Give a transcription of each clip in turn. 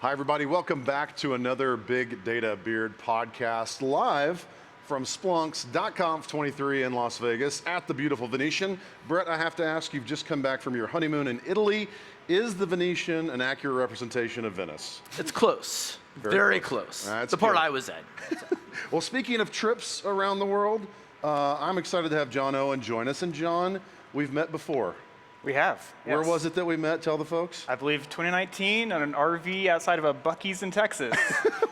Hi, everybody. Welcome back to another Big Data Beard podcast live from Splunk's .conf 23 in Las Vegas at the beautiful Venetian. Brett, I have to ask, you've just come back from your honeymoon in Italy. Is the Venetian an accurate representation of Venice? It's close. Very close. That's the part good. I was at. Well, speaking of trips around the world, I'm excited to have John Owen join us. And John, we've met before. We have. Where yes. was it that we met? Tell the folks. I believe 2019 on an RV outside of a Buc-ee's in Texas.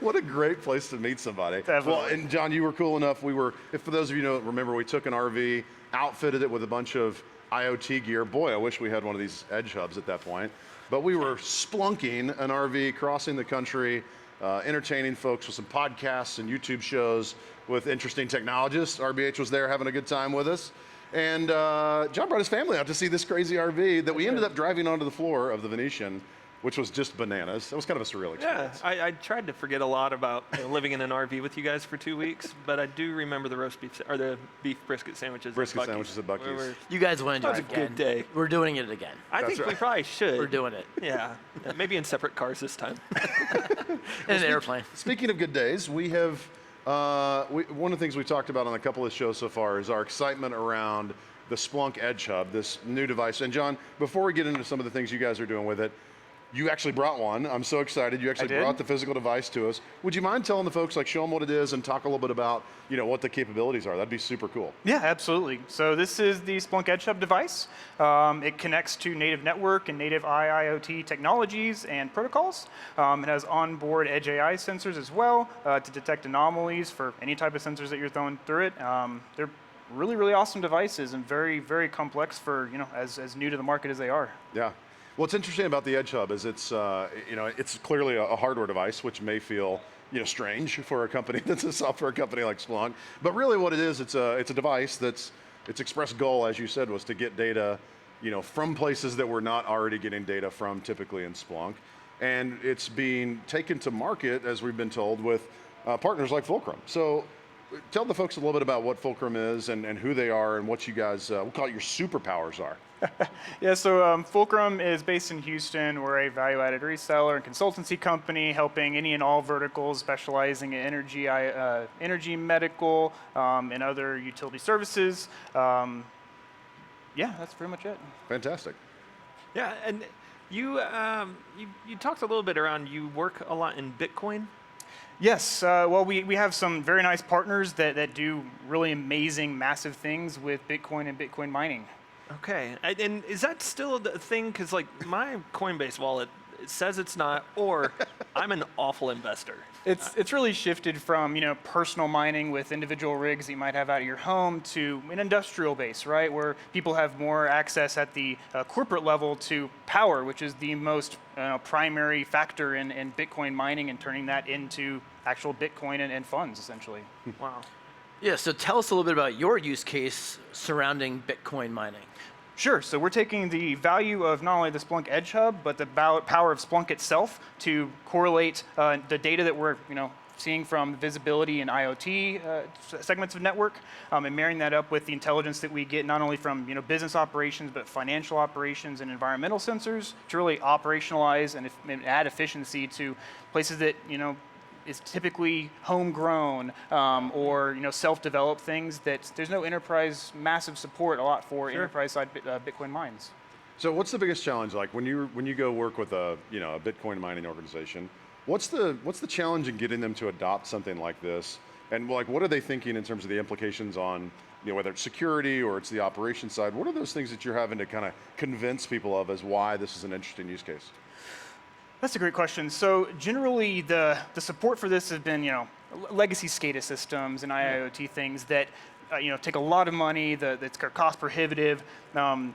What a great place to meet somebody. Definitely. Well, and John, you were cool enough. If for those of you who don't remember, we took an RV, outfitted it with a bunch of IoT gear. Boy, I wish we had one of these edge hubs at that point. But we were splunking an RV, crossing the country, entertaining folks with some podcasts and YouTube shows with interesting technologists. RBH was there having a good time with us. And John brought his family out to see this crazy RV that we ended up driving onto the floor of the Venetian, which was just bananas. That was kind of a surreal experience. Yeah, I tried to forget a lot about living in an RV with you guys for 2 weeks, but I do remember the roast beef, or the beef brisket sandwiches. Brisket at Buc-ee's. sandwiches at Buc-ee's. You guys want to do That it was a again. good day. We're doing it again. I think we probably should. We're doing it. Yeah, maybe in separate cars this time. In an airplane. Speaking of good days, we have, one of the things we talked about on a couple of shows so far is our excitement around the Splunk Edge Hub, this new device. And John, before we get into some of the things you guys are doing with it, you actually brought one. I'm so excited. You actually brought the physical device to us. Would you mind telling the folks, show them what it is and talk a little bit about, what the capabilities are? That'd be super cool. Yeah, absolutely. So this is the Splunk Edge Hub device. It connects to native network and native IoT technologies and protocols. It has onboard Edge AI sensors as well to detect anomalies for any type of sensors that you're throwing through it. They're really, really awesome devices and very, very complex for, as new to the market as they are. Yeah. What's interesting about the Edge Hub is it's clearly a hardware device, which may feel, strange for a company that's a software company like Splunk. But really what it is, it's a device its express goal, as you said, was to get data, from places that we're not already getting data from typically in Splunk. And it's being taken to market, as we've been told, with partners like Fulcrum. So tell the folks a little bit about what Fulcrum is and who they are and what you guys, we'll call it your superpowers are. Yeah, so Fulcrum is based in Houston. We're a value-added reseller and consultancy company helping any and all verticals specializing in energy, medical, and other utility services. Yeah, that's pretty much it. Fantastic. Yeah, and you talked a little bit around, you work a lot in Bitcoin. Yes, well, we have some very nice partners that do really amazing, massive things with Bitcoin and Bitcoin mining. Okay, and is that still a thing? Because my Coinbase wallet, it says it's not, or I'm an awful investor. It's really shifted from personal mining with individual rigs that you might have out of your home to an industrial base, right, where people have more access at the corporate level to power, which is the most primary factor in Bitcoin mining and turning that into actual Bitcoin and funds, essentially. Wow. Yeah, so tell us a little bit about your use case surrounding Bitcoin mining. Sure, so we're taking the value of not only the Splunk Edge Hub, but the power of Splunk itself to correlate the data that we're seeing from visibility and IoT segments of network, and marrying that up with the intelligence that we get not only from business operations, but financial operations and environmental sensors to really operationalize and add efficiency to places that is typically homegrown or self-developed things that there's no enterprise massive support a lot for enterprise side Bitcoin mines. So what's the biggest challenge when you go work with a Bitcoin mining organization? What's the challenge in getting them to adopt something like this? And what are they thinking in terms of the implications on whether it's security or it's the operation side? What are those things that you're having to kind of convince people of as why this is an interesting use case? That's a great question. So generally, the support for this has been, legacy SCADA systems and IoT things that, take a lot of money. That's cost prohibitive.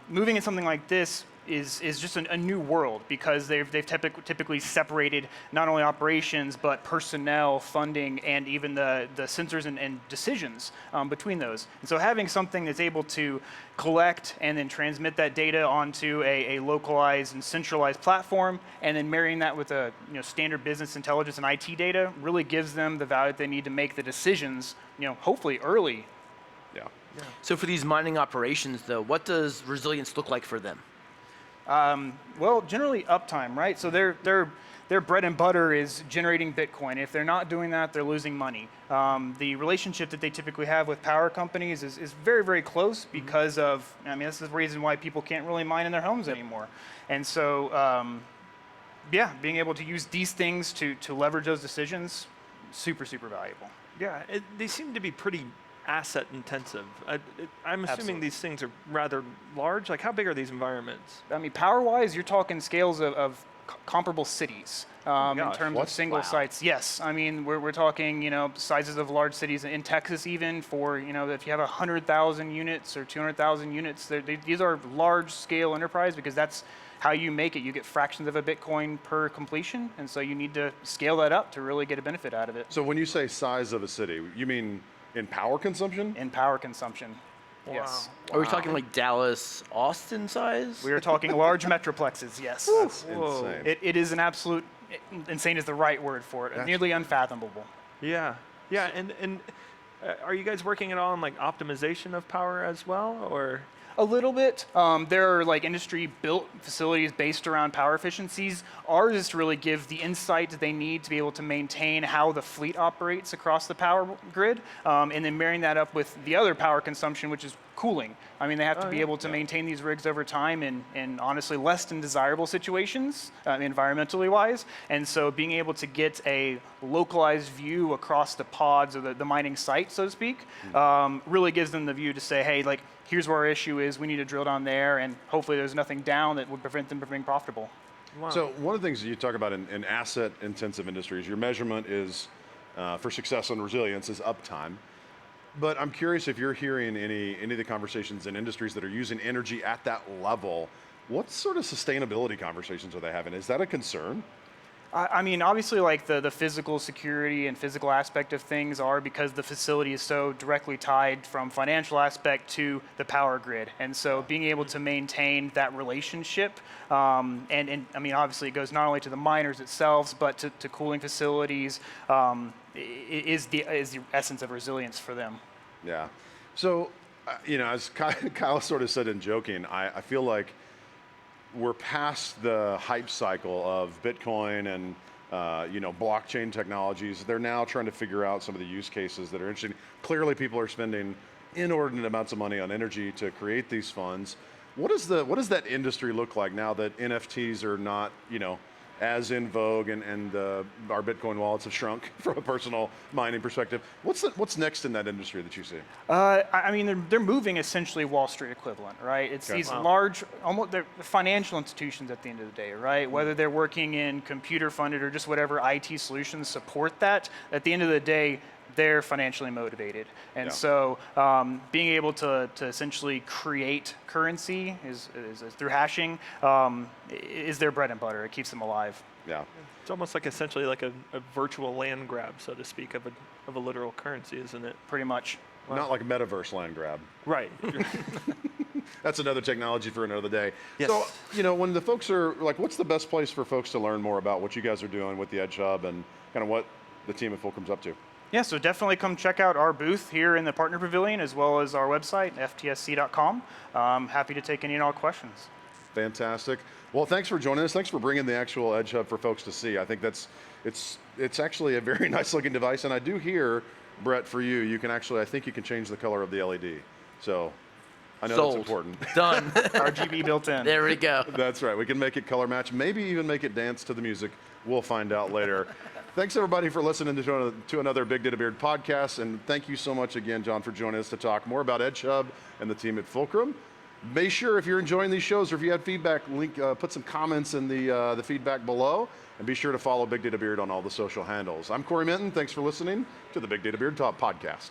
Moving in something like this is just a new world because they've typically separated not only operations but personnel, funding, and even the sensors and decisions between those. And so having something that's able to collect and then transmit that data onto a localized and centralized platform, and then marrying that with a standard business intelligence and IT data really gives them the value they need to make the decisions, hopefully early. Yeah. So for these mining operations, though, what does resilience look like for them? Well, generally uptime, right? So their bread and butter is generating Bitcoin. If they're not doing that, they're losing money. The relationship that they typically have with power companies is very, very close because of, I mean, this is the reason why people can't really mine in their homes anymore. And so, yeah, being able to use these things to leverage those decisions, super, super valuable. Yeah, they seem to be pretty asset intensive. I'm assuming Absolutely. these things are rather large. Like, how big are these environments? I mean, power-wise, you're talking scales of comparable cities in gosh, terms what? of single Wow. sites. Yes, I mean we're talking sizes of large cities in Texas even for if you have 100,000 units or 200,000 units. These are large-scale enterprise because that's how you make it. You get fractions of a Bitcoin per completion, and so you need to scale that up to really get a benefit out of it So when you say size of a city, you mean in power consumption? in power consumption. Yes. Are we talking like Dallas, Austin size? We are talking large metroplexes, yes. That's Whoa. insane. It is an absolute, insane is the right word for it, That's- nearly unfathomable. Yeah, yeah, and are you guys working at all on like optimization of power as well, or? A little bit. There are like industry-built facilities based around power efficiencies. Ours is to really give the insight that they need to be able to maintain how the fleet operates across the power grid, and then marrying that up with the other power consumption, which is cooling. I mean, they have to be able to maintain these rigs over time in honestly less than desirable situations, environmentally wise. And so being able to get a localized view across the pods or the mining site, so to speak, really gives them the view to say, hey, like, here's where our issue is, we need to drill down there, and hopefully there's nothing down that would prevent them from being profitable. Wow. So one of the things that you talk about in asset-intensive industries, your measurement is for success and resilience is uptime. But I'm curious if you're hearing any of the conversations in industries that are using energy at that level. What sort of sustainability conversations are they having? Is that a concern? I mean, obviously, like the physical security and physical aspect of things are because the facility is so directly tied from financial aspect to the power grid. And so being able to maintain that relationship, and I mean, obviously it goes not only to the miners itself, but to cooling facilities, is the essence of resilience for them. Yeah. So, as Kyle sort of said in joking, I feel like we're past the hype cycle of Bitcoin and blockchain technologies. They're now trying to figure out some of the use cases that are interesting. Clearly, people are spending inordinate amounts of money on energy to create these funds. What does that industry look like now that NFTs are not as in vogue and our Bitcoin wallets have shrunk from a personal mining perspective? What's next in that industry that you see? I mean, they're moving essentially Wall Street equivalent, right? It's Okay. these Wow. large, almost they're financial institutions at the end of the day, right? Whether they're working in computer funded or just whatever IT solutions support that, at the end of the day, they're financially motivated. And Yeah. so being able to essentially create currency is through hashing is their bread and butter. It keeps them alive. Yeah. It's almost like essentially like a virtual land grab, so to speak, of a literal currency, isn't it? Pretty much. Not like metaverse land grab. Right. That's another technology for another day. Yes. So, when the folks are like, what's the best place for folks to learn more about what you guys are doing with the Edge Hub and kind of what the team at Fulcrum's up to? Yeah, so definitely come check out our booth here in the Partner Pavilion as well as our website, ftsc.com. Happy to take any and all questions. Fantastic. Well, thanks for joining us. Thanks for bringing the actual Edge Hub for folks to see. I think it's actually a very nice looking device. And I do hear, Brett, for you can actually, I think you can change the color of the LED. So I know Sold. that's important. Done. RGB built in. There we go. That's right. We can make it color match, maybe even make it dance to the music. We'll find out later. Thanks, everybody, for listening to another Big Data Beard podcast. And thank you so much again, John, for joining us to talk more about Edge Hub and the team at Fulcrum. Make sure, if you're enjoying these shows or if you had feedback, put some comments in the feedback below. And be sure to follow Big Data Beard on all the social handles. I'm Corey Minton. Thanks for listening to the Big Data Beard Talk podcast.